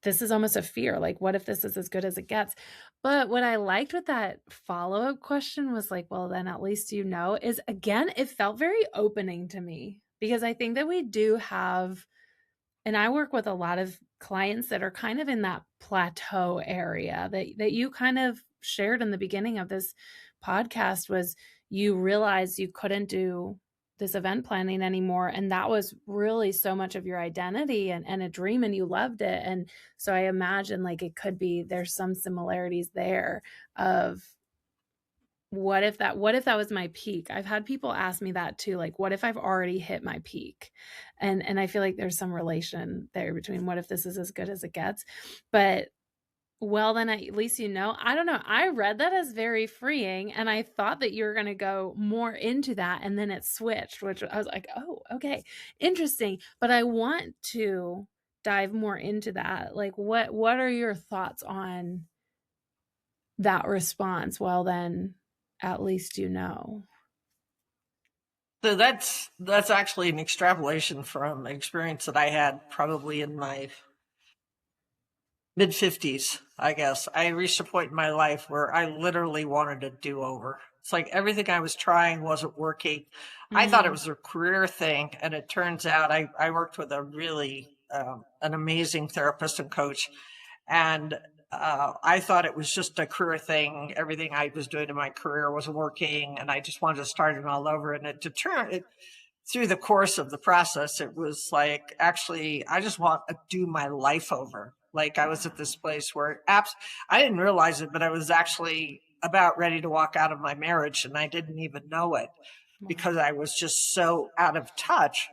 this is almost a fear. Like, what if this is as good as it gets? But what I liked with that follow-up question was like, well, then at least you know, is, again, it felt very opening to me, because I think that we do have, and I work with a lot of clients that are kind of in that plateau area that you kind of shared in the beginning of this podcast, was you realized you couldn't do this event planning anymore, and that was really so much of your identity and a dream, and you loved it. And so I imagine like it could be there's some similarities there of what if that was my peak? I've had people ask me that too, like what if I've already hit my peak? And I feel like there's some relation there between what if this is as good as it gets. But well, then at least I don't know. I read that as very freeing, and I thought that you were going to go more into that, and then it switched, which I was like, oh, okay, interesting. But I want to dive more into that. Like, what are your thoughts on that response? Well, then at least you know. So that's actually an extrapolation from an experience that I had probably in my mid-50s, I guess. I reached a point in my life where I literally wanted a do-over. It's like everything I was trying wasn't working. I thought it was a career thing, and it turns out I worked with a really an amazing therapist and coach, and I thought it was just a career thing. Everything I was doing in my career wasn't working, and I just wanted to start it all over. And through the course of the process, it was like, actually, I just want to do my life over. Like I was at this place where I didn't realize it, but I was actually about ready to walk out of my marriage, and I didn't even know it because I was just so out of touch.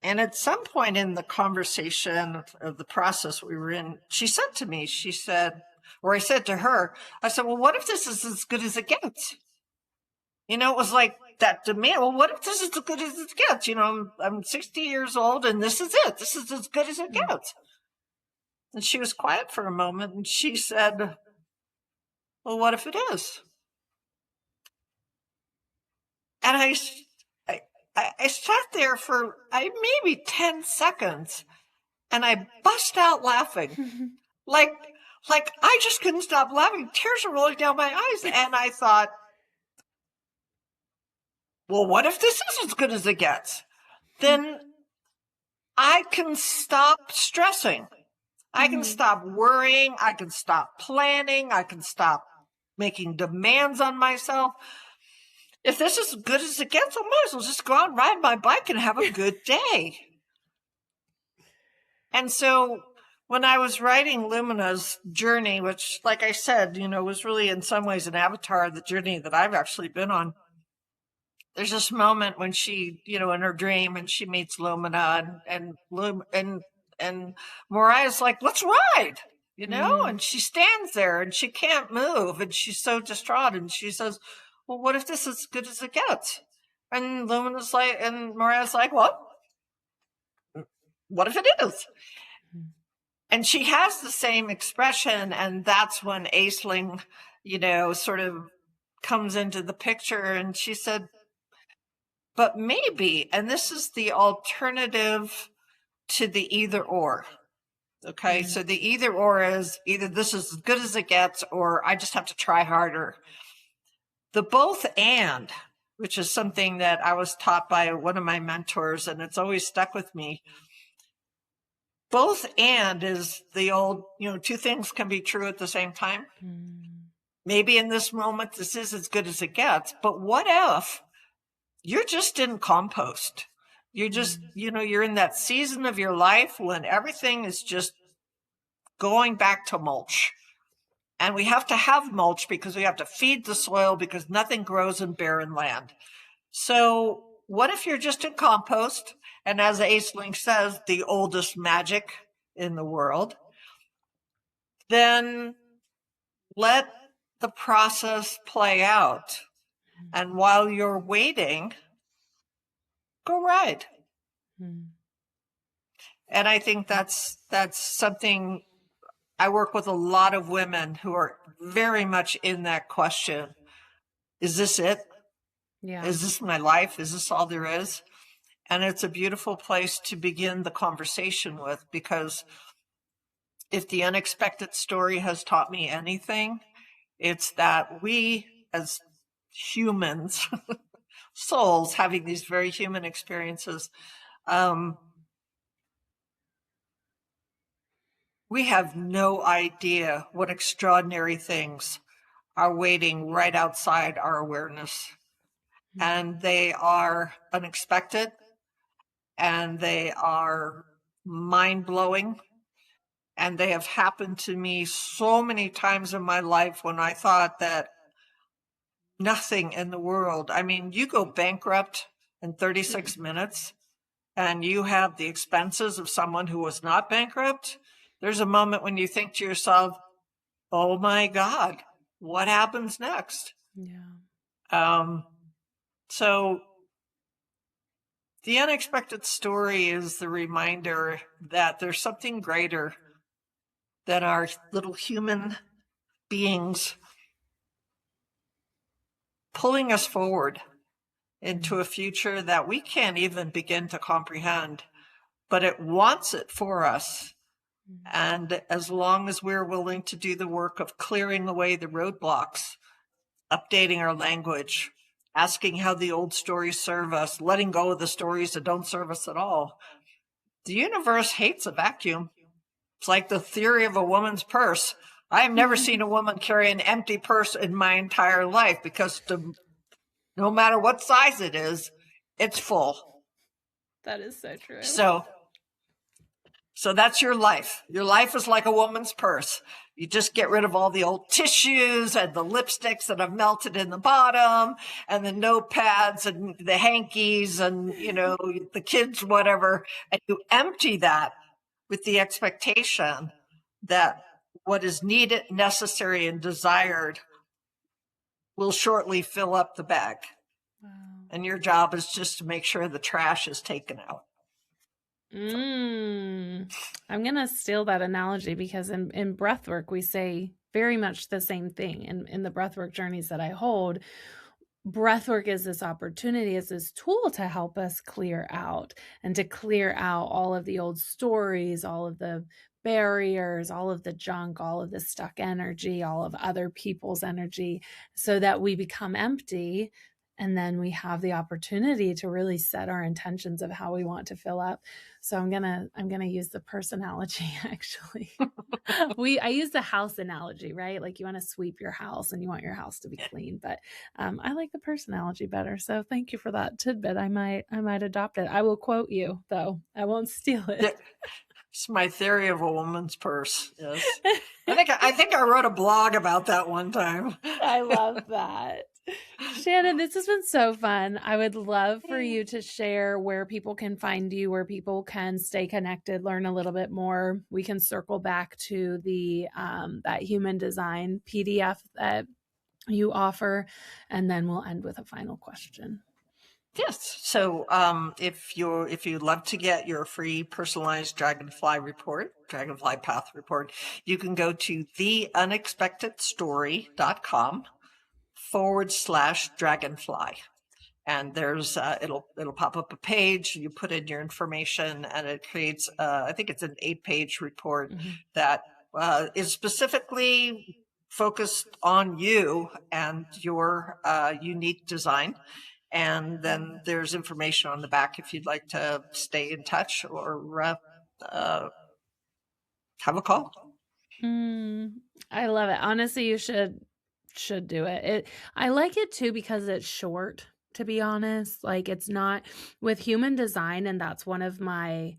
And at some point in the conversation of the process we were in, she said to me, I said to her, I said, well, what if this is as good as it gets? It was like that demand. Well, what if this is as good as it gets? I'm 60 years old and this is it. This is as good as it gets. And she was quiet for a moment and she said, well, what if it is? And I sat there for maybe 10 seconds and I bust out laughing. like I just couldn't stop laughing. Tears were rolling down my eyes. And I thought, well, what if this is as good as it gets? Then I can stop stressing. I can stop worrying. I can stop planning. I can stop making demands on myself. If this is as good as it gets, I might as well just go out and ride my bike and have a good day. And so when I was writing Lumina's journey, which, like I said, was really in some ways an avatar of the journey that I've actually been on, there's this moment when she, in her dream, and she meets Lumina, and Mariah's like, let's ride, and she stands there and she can't move and she's so distraught. And she says, well, what if this is as good as it gets? And Lumina's like, and Mariah's like, well, what if it is? And she has the same expression. And that's when Aisling, sort of comes into the picture. And she said, but maybe, and this is the alternative to the either or. Okay. So the either or is either this is as good as it gets, or I just have to try harder. The both and, which is something that I was taught by one of my mentors, and it's always stuck with me. Both and is the old, two things can be true at the same time. Maybe in this moment, this is as good as it gets, but what if you're just in compost? You're just, you're in that season of your life when everything is just going back to mulch. And we have to have mulch because we have to feed the soil because nothing grows in barren land. So what if you're just in compost? And as Aisling says, the oldest magic in the world, then let the process play out. And while you're waiting, go ride. And I think that's something. I work with a lot of women who are very much in that question. Is this it? Yeah. Is this my life? Is this all there is? And it's a beautiful place to begin the conversation with, because if the unexpected story has taught me anything, it's that we as humans, souls having these very human experiences, We have no idea what extraordinary things are waiting right outside our awareness. And they are unexpected, and they are mind-blowing. And they have happened to me so many times in my life when I thought that nothing in the world, I mean, you go bankrupt in 36 minutes and you have the expenses of someone who was not bankrupt. There's a moment when you think to yourself, oh my God, what happens next? So the unexpected story is the reminder that there's something greater than our little human beings pulling us forward into a future that we can't even begin to comprehend, but it wants it for us. And as long as we're willing to do the work of clearing away the roadblocks, updating our language, asking how the old stories serve us, letting go of the stories that don't serve us at all, the universe hates a vacuum. It's like the theory of a woman's purse. I've never seen a woman carry an empty purse in my entire life, because no matter what size it is, it's full. That is so true. So that's your life. Your life is like a woman's purse. You just get rid of all the old tissues and the lipsticks that have melted in the bottom and the notepads and the hankies and, the kids, whatever. And you empty that with the expectation that what is needed, necessary, and desired will shortly fill up the bag. Wow. And your job is just to make sure the trash is taken out. I'm going to steal that analogy, because in breathwork, we say very much the same thing. In the breathwork journeys that I hold, breathwork is this opportunity, is this tool to help us clear out and to clear out all of the old stories, all of the barriers, all of the junk, all of the stuck energy, all of other people's energy, so that we become empty. And then we have the opportunity to really set our intentions of how we want to fill up. So I'm gonna use the personality, actually. I use the house analogy, right? Like, you want to sweep your house and you want your house to be clean, but I like the personality better. So thank you for that tidbit. I might adopt it. I will quote you, though. I won't steal it. It's my theory of a woman's purse. Yes. I think I wrote a blog about that one time. I love that. Shannon, this has been so fun. I would love for you to share where people can find you, where people can stay connected, learn a little bit more. We can circle back to the that human design PDF that you offer, and then we'll end with a final question. Yes. So if you'd love to get your free personalized Dragonfly report, Dragonfly Path report, you can go to theunexpectedstory.com/dragonfly. And there's it'll pop up a page. You put in your information, and it creates I think it's an 8-page report that is specifically focused on you and your unique design. And then there's information on the back if you'd like to stay in touch or have a call. I love it. Honestly, you should do it. I like it too because it's short, to be honest. Like, it's not with human design, and that's one of my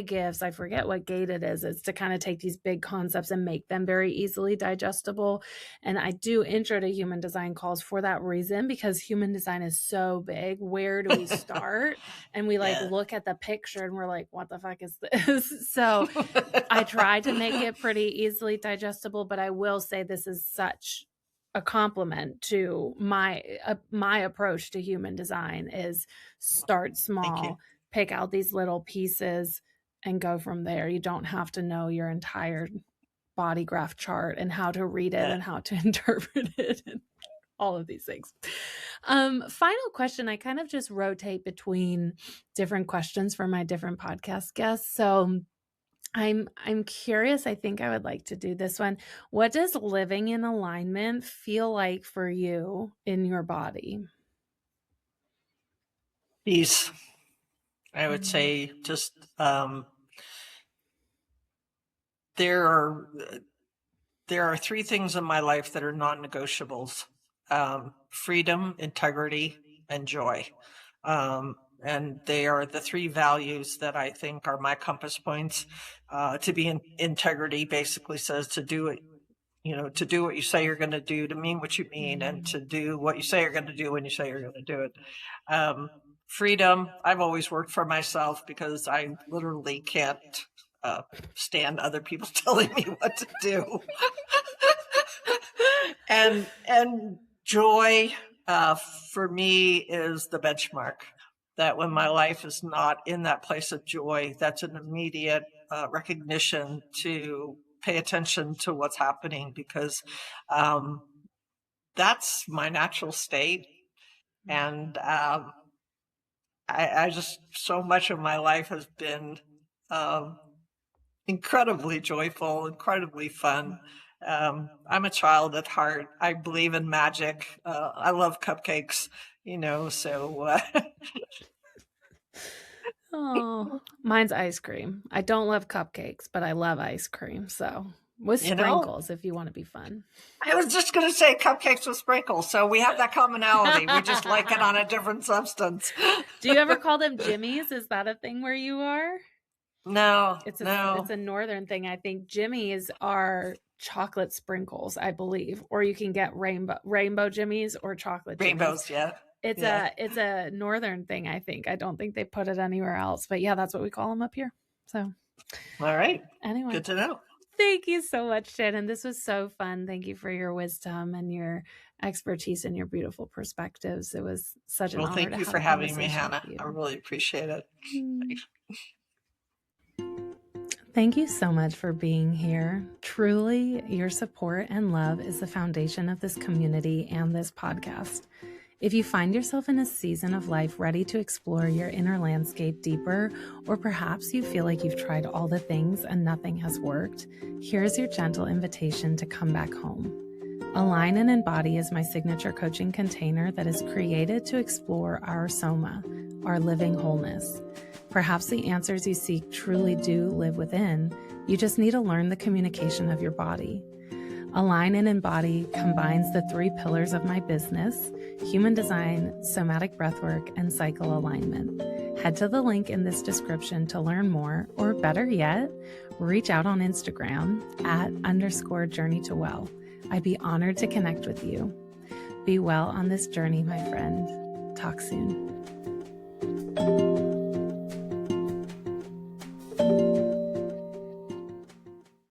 gifts. I forget what gate it is to kind of take these big concepts and make them very easily digestible. And I do intro to human design calls for that reason, because human design is so big. Where do we start? And we look at the picture and we're like, what the fuck is this? So I try to make it pretty easily digestible, but I will say this is such a compliment to my approach to human design is start small, pick out these little pieces and go from there. You don't have to know your entire body graph chart and how to read it and how to interpret it and all of these things. Final question. I kind of just rotate between different questions for my different podcast guests. So I'm curious. I think I would like to do this one. What does living in alignment feel like for you in your body? Peace. I would say just there are three things in my life that are non-negotiables: freedom, integrity, and joy. And they are the three values that I think are my compass points. To be in integrity basically says to do it, to do what you say you're going to do, to mean what you mean, and to do what you say you're going to do when you say you're going to do it. Freedom, I've always worked for myself because I literally can't stand other people telling me what to do. And joy, for me, is the benchmark. That when my life is not in that place of joy, that's an immediate recognition to pay attention to what's happening, because that's my natural state. And I just, so much of my life has been incredibly joyful, incredibly fun. I'm a child at heart. I believe in magic. I love cupcakes, so. Oh, mine's ice cream. I don't love cupcakes, but I love ice cream. So with sprinkles, if you want to be fun. I was just going to say cupcakes with sprinkles. So we have that commonality. We just like it on a different substance. Do you ever call them jimmies? Is that a thing where you are? No, it's a northern thing. I think jimmies are chocolate sprinkles, I believe, or you can get rainbow jimmies or chocolate rainbows. Jimmies. Yeah. It's a northern thing, I think. I don't think they put it anywhere else, but yeah, that's what we call them up here. So, all right. Anyway, good to know. Thank you so much, Shannon. This was so fun. Thank you for your wisdom and your expertise and your beautiful perspectives. It was such an honor. Well, thank you for having me, Hannah. I really appreciate it. Thank you so much for being here. Truly, your support and love is the foundation of this community and this podcast. If you find yourself in a season of life ready to explore your inner landscape deeper, or perhaps you feel like you've tried all the things and nothing has worked, here's your gentle invitation to come back home. Align and Embody is my signature coaching container that is created to explore our soma, our living wholeness. Perhaps the answers you seek truly do live within. You just need to learn the communication of your body. Align and Embody combines the three pillars of my business: human design, somatic breathwork, and cycle alignment. Head to the link in this description to learn more, or better yet, reach out on Instagram @_journey-to-well. I'd be honored to connect with you. Be well on this journey, my friend. Talk soon.